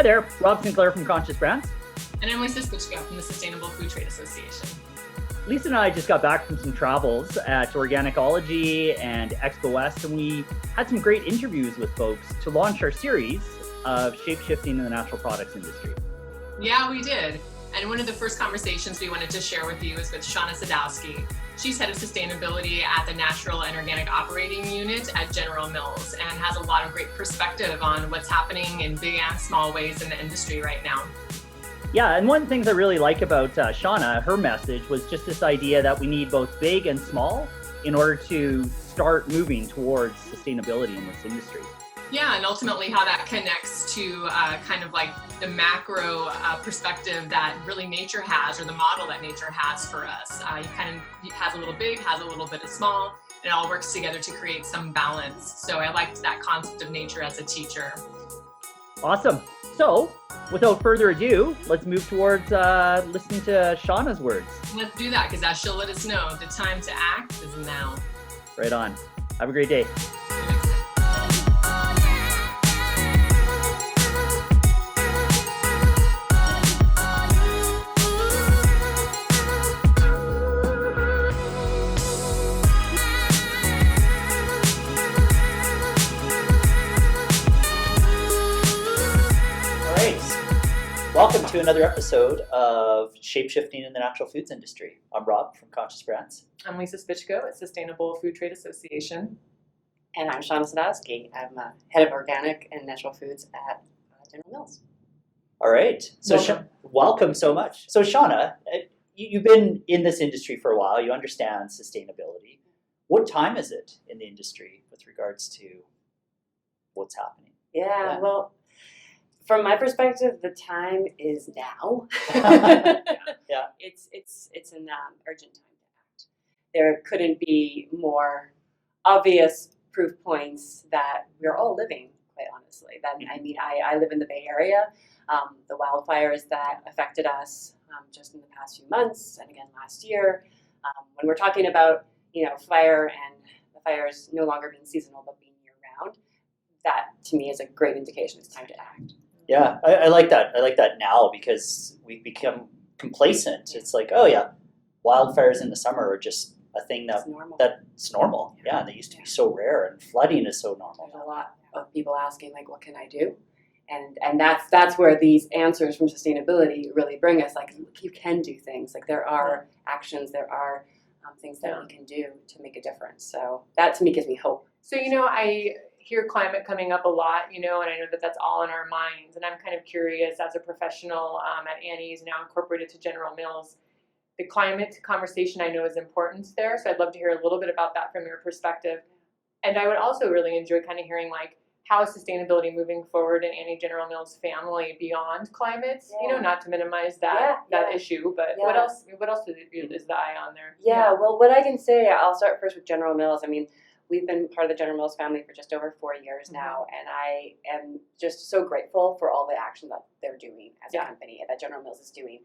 Hi there, Rob Sinclair from Conscious Brands. And I'm Lisa Spichko from the Sustainable Food Trade Association. Lisa and I just got back from some travels at Organicology and Expo West, and we had some great interviews with folks to launch our series of Shapeshifting in the natural products industry. Yeah, we did. And one of the first conversations we wanted to share with you is with Shauna Sadowski. She's head of sustainability at the Natural and Organic Operating Unit at General Mills and has a lot of great perspective on what's happening in big and small ways in the industry right now. Yeah, and one of the things I really like about Shauna, her message was just this idea that we need both big and small in order to start moving towards sustainability in this industry. Yeah, and ultimately how that connects to kind of like the macro perspective that really nature has, or the model that nature has for us. It has a little big, has a little bit of small, and it all works together to create some balance. So I liked that concept of nature as a teacher. Awesome. So without further ado, let's move towards listening to Shauna's words. Let's do that, because as she'll let us know, the time to act is now. Right on. Have a great day. Welcome to another episode of Shapeshifting in the Natural Foods Industry. I'm Rob from Conscious Brands. I'm Lisa Spichko at Sustainable Food Trade Association. And I'm Shauna Sadowski. I'm head of organic and natural foods at General Mills. All right. So welcome so much. So Shauna, you've been in this industry for a while. You understand sustainability. What time is it in the industry with regards to what's happening? Yeah. Well, from my perspective, the time is now. Yeah. It's an urgent time to act. There couldn't be more obvious proof points that we're all living, quite honestly. I live in the Bay Area. The wildfires that affected us just in the past few months, and again last year, when we're talking about fire and the fires no longer being seasonal but being year round, that to me is a great indication it's time to act. Yeah, I like that. I like that now because we've become complacent. It's like, oh yeah, wildfires in the summer are just a thing that's normal. Yeah, they used to be so rare, and flooding is so normal. There's a lot of people asking, like, what can I do? And that's where these answers from sustainability really bring us. Like, look, you can do things. Like, there are actions, there are things that we can do to make a difference. So that to me gives me hope. So I hear climate coming up a lot, and I know that that's all in our minds. And I'm kind of curious, as a professional at Annie's, now incorporated to General Mills, the climate conversation I know is important there. So I'd love to hear a little bit about that from your perspective. And I would also really enjoy kind of hearing, like, how is sustainability moving forward in Annie General Mills family beyond climate? Not to minimize that issue, but what else is the eye on there? Yeah, well, what I can say, I'll start first with General Mills. I mean, we've been part of the General Mills family for just over 4 years now, and I am just so grateful for all the action that they're doing as a company, that General Mills is doing.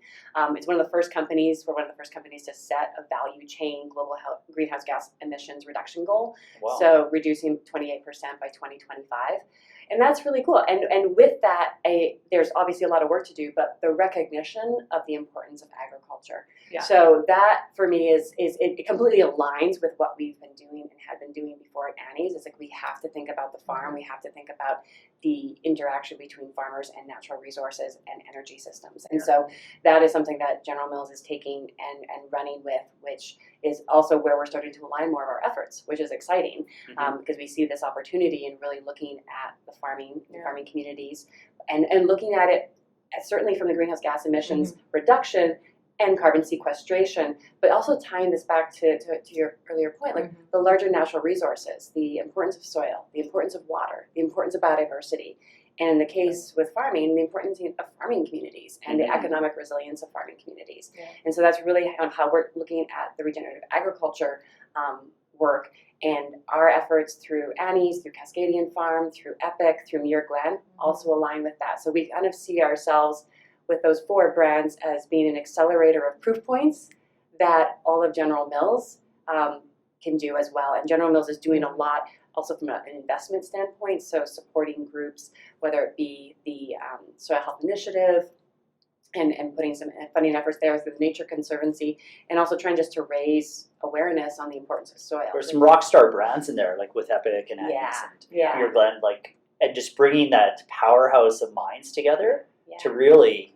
It's one of the first companies to set a value chain global greenhouse gas emissions reduction goal. Wow. So reducing 28% by 2025. And that's really cool. And with that, there's obviously a lot of work to do, but the recognition of the importance of agriculture. Yeah. So that for me is it completely aligns with what we've been doing and had been doing before at Annie's. It's like we have to think about the farm. We have to think about the interaction between farmers and natural resources and energy systems. And so that is something that General Mills is taking and running with, which is also where we're starting to align more of our efforts, which is exciting because we see this opportunity in really looking at the farming communities and looking at it certainly from the greenhouse gas emissions reduction and carbon sequestration, but also tying this back to your earlier point, like the larger natural resources, the importance of soil, the importance of water, the importance of biodiversity, and in the case with farming, the importance of farming communities and the economic resilience of farming communities. Yeah. And so that's really how we're looking at the regenerative agriculture work and our efforts through Annie's, through Cascadian Farm, through Epic, through Muir Glen, also align with that. So we kind of see ourselves with those 4 brands as being an accelerator of proof points that all of General Mills can do as well. And General Mills is doing a lot also from an investment standpoint, so supporting groups, whether it be the Soil Health Initiative, and putting some funding efforts there through the Nature Conservancy, and also trying just to raise awareness on the importance of soil. There's some rock star brands in there, like with Epic and Annie's and Yeah. Pure Blend, like, and just bringing that powerhouse of minds together Yeah. to really,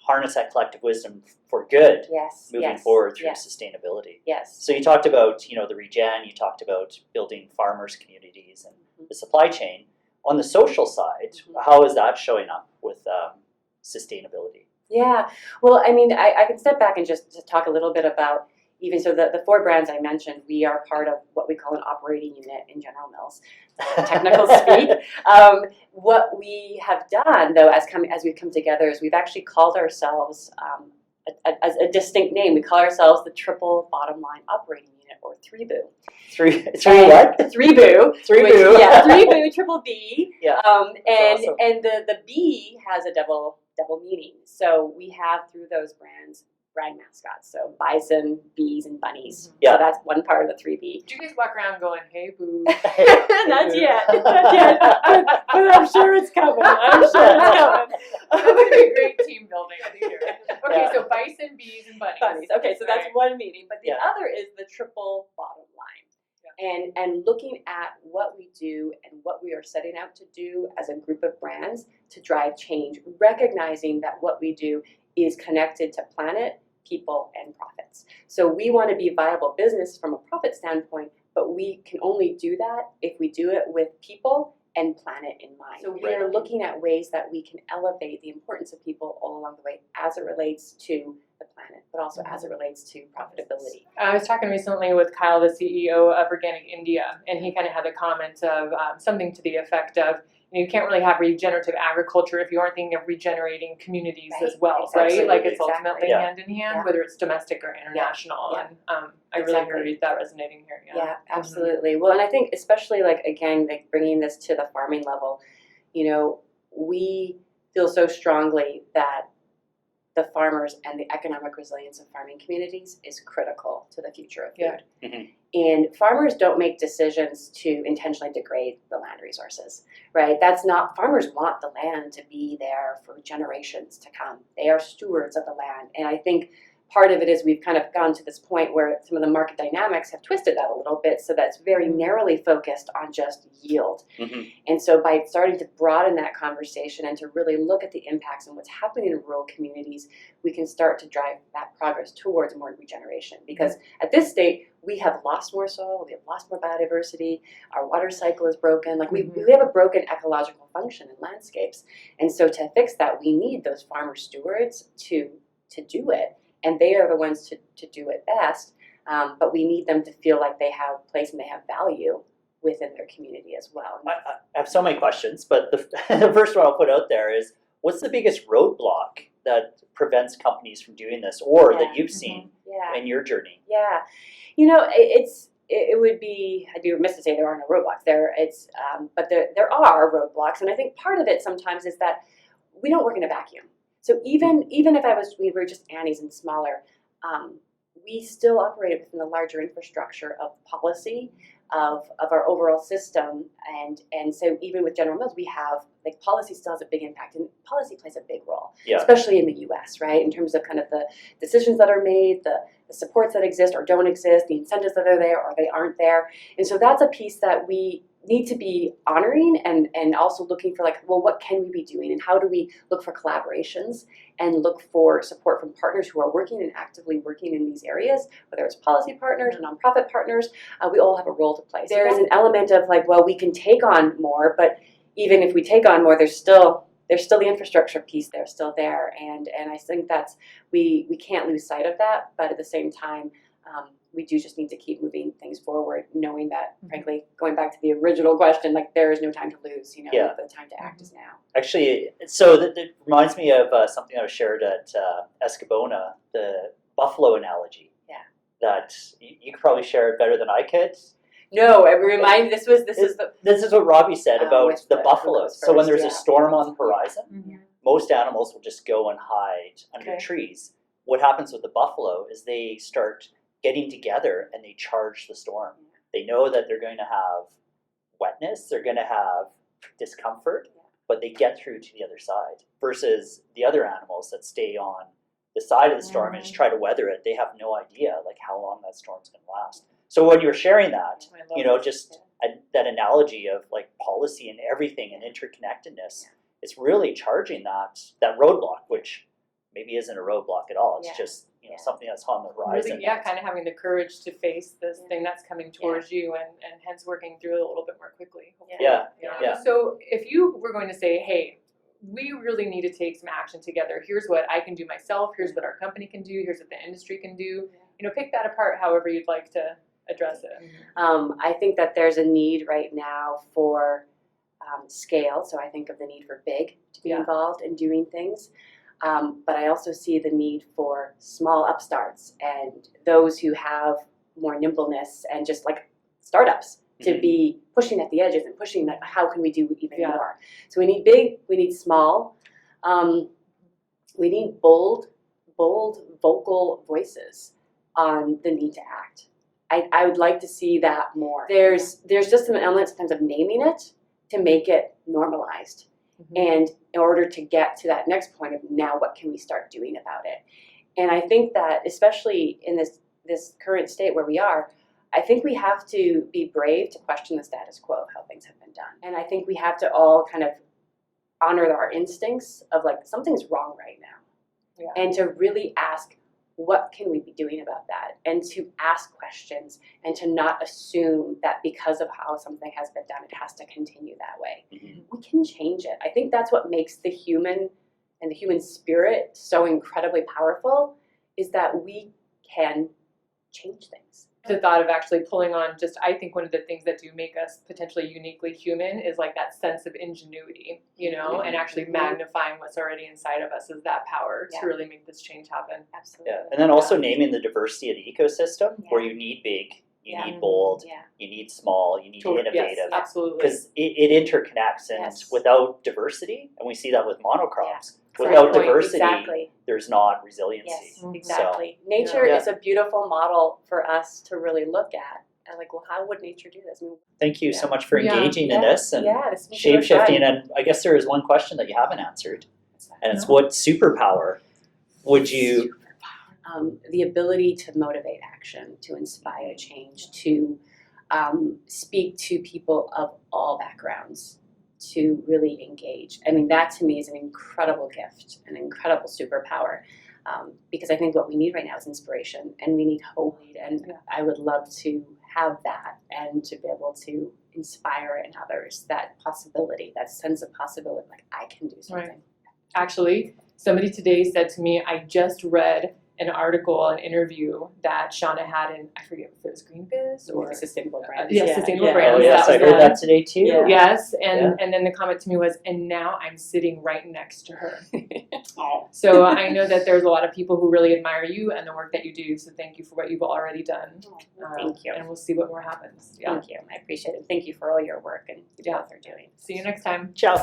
harness that collective wisdom for good Yes. moving yes, forward through yes, sustainability. Yes. So you talked about, the regen, you talked about building farmers' communities and the supply chain. On the social side, Mhm. how is that showing up with sustainability? Yeah, well, I mean, I can step back and just talk a little bit about even so the 4 brands I mentioned, we are part of what we call an operating unit in General Mills, technical speak. What we have done, though, as we've come together, is we've actually called ourselves a distinct name. We call ourselves the Triple Bottom Line Operating Unit, or 3BOO. Three what? 3BOO. 3BOO. Yeah, 3BOO, triple B. Yeah, And awesome. and the B has a double meaning. So we have through those brands brand mascots. So bison, bees, and bunnies. Yeah. So that's one part of the 3B. Do you guys walk around going, "Hey, boo"? Not yet. Not yet. But I'm sure it's coming. That's gonna be great team building. I think you're right. Okay, Yeah. so bison, bees, and bunnies. Bunnies. Okay, so that's Right. one meaning. But the Yeah. other is the triple bottom line. And looking at what we do and what we are setting out to do as a group of brands to drive change, recognizing that what we do is connected to planet, people, and profits. So we want to be a viable business from a profit standpoint, but we can only do that if we do it with people and planet in mind. So we are looking at ways that we can elevate the importance of people all along the way as it relates to the planet, but also as it relates to profitability. I was talking recently with Kyle, the CEO of Organic India, and he kind of had a comment of something to the effect of, you can't really have regenerative agriculture if you aren't thinking of regenerating communities Right, as well, exactly, right? Like it's exactly. ultimately Yeah. hand in hand, Yeah. whether it's domestic or international. Yeah. And I really Exactly. heard that resonating here. Yeah, absolutely. Well, and I think especially again, bringing this to the farming level, we feel so strongly that the farmers and the economic resilience of farming communities is critical to the future of food. Yeah. Mhm. And farmers don't make decisions to intentionally degrade the land resources, right? Farmers want the land to be there for generations to come. They are stewards of the land. And I think part of it is we've kind of gone to this point where some of the market dynamics have twisted that a little bit so that's very narrowly focused on just yield. Mhm. And so by starting to broaden that conversation and to really look at the impacts and what's happening in rural communities, we can start to drive that progress towards more regeneration. Because at this state, we have lost more soil, we have lost more biodiversity, our water cycle is broken. Like we have a broken ecological function in landscapes. And so to fix that, we need those farmer stewards to do it. And they are the ones to do it best, but we need them to feel like they have place and they have value within their community as well. I have so many questions, but the first one I'll put out there is, what's the biggest roadblock that prevents companies from doing this, or Yeah. that you've seen Yeah, in your journey? yeah. It would be, I'd be remiss to say there are no roadblocks. But there are roadblocks, and I think part of it sometimes is that we don't work in a vacuum. So even if we were just Annie's and smaller, we still operated within the larger infrastructure of policy, of our overall system, and so even with General Mills, we have policy still has a big impact, and policy plays a big role, Yeah. especially in the U.S. right, in terms of kind of the decisions that are made, the supports that exist or don't exist, the incentives that are there or they aren't there, and so that's a piece that we need to be honoring and also looking for what can we be doing and how do we look for collaborations and look for support from partners who are working and actively working in these areas, whether it's policy partners, nonprofit partners, we all have a role to play. So there is an element of we can take on more, but even if we take on more, there's still the infrastructure piece there, still there, and I think that's we can't lose sight of that, but at the same time, we do just need to keep moving things forward, knowing that, frankly, going back to the original question, there is no time to lose. Yeah. The time to act is now. Actually, so that reminds me of something I was shared at Escabona, the buffalo analogy. Yeah. That you could probably share it better than I could. No, this is the This is what Robbie said about with the the buffaloes. goes So when first, there's yeah. a storm on the horizon, Mm-hmm. most animals will just go and hide under Okay. trees. What happens with the buffalo is they start getting together and they charge the storm. They know that they're going to have wetness, they're going to have discomfort, but they get through to the other side. Versus the other animals that stay on the side of the storm and just try to weather it, they have no idea like how long that storm's going to last. So when you're sharing that, you know, just that analogy of like policy and everything and interconnectedness, it's really charging that roadblock, which maybe isn't a roadblock at all. It's just, you know, something that's on the horizon. Really, kind of having the courage to face this thing that's coming towards you, and hence working through it a little bit more quickly. Yeah. So if you were going to say, hey, we really need to take some action together. Here's what I can do myself. Here's what our company can do. Here's what the industry can do. You know, pick that apart however you'd like to address it. I think that there's a need right now for scale. So I think of the need for big to be involved in doing things. But I also see the need for small upstarts and those who have more nimbleness and just like startups to be pushing at the edges and pushing that how can we do even more. So we need big, we need small, we need bold, vocal voices on the need to act. I would like to see that more. There's just an element sometimes of naming it to make it normalized. And in order to get to that next point of now what can we start doing about it? And I think that especially in this current state where we are, I think we have to be brave to question the status quo of how things have been done. And I think we have to all kind of honor our instincts of like something's wrong right now. And to really ask what can we be doing about that, and to ask questions and to not assume that because of how something has been done, it has to continue that way. We can change it. I think that's what makes the human and the human spirit so incredibly powerful, is that we can change things. The thought of actually pulling on just, I think one of the things that do make us potentially uniquely human is like that sense of ingenuity, you know, and actually magnifying what's already inside of us is that power to really make this change happen. Absolutely. And then also naming the diversity of the ecosystem, where you need big, you need bold, you need small, you need innovative. Yes, absolutely. Because it interconnects, and without diversity, and we see that with monocrops, without diversity, there's not resiliency. Yes, exactly. So, nature is a beautiful model for us to really look at. And like, well, how would nature do this? I mean, thank you so much for engaging in this and this shape-shifting. And I guess there is one question that you haven't answered, and it's what superpower would you... the ability to motivate action, to inspire change, to speak to people of all backgrounds, to really engage. I mean, that to me is an incredible gift, an incredible superpower, because I think what we need right now is inspiration, and we need hope, and I would love to have that and to be able to inspire in others that possibility, that sense of possibility, like I can do something. Right. Actually, somebody today said to me, I just read an article, an interview that Shauna had in, I forget if it was Greenbiz or Sustainable Brands. Sustainable Brands. Oh yes, I heard that today too. Yes, and then the comment to me was, and now I'm sitting right next to her. So I know that there's a lot of people who really admire you and the work that you do, so thank you for what you've already done. Thank you. And we'll see what more happens. Thank you. I appreciate it. Thank you for all your work and what you're doing. See you next time. Ciao.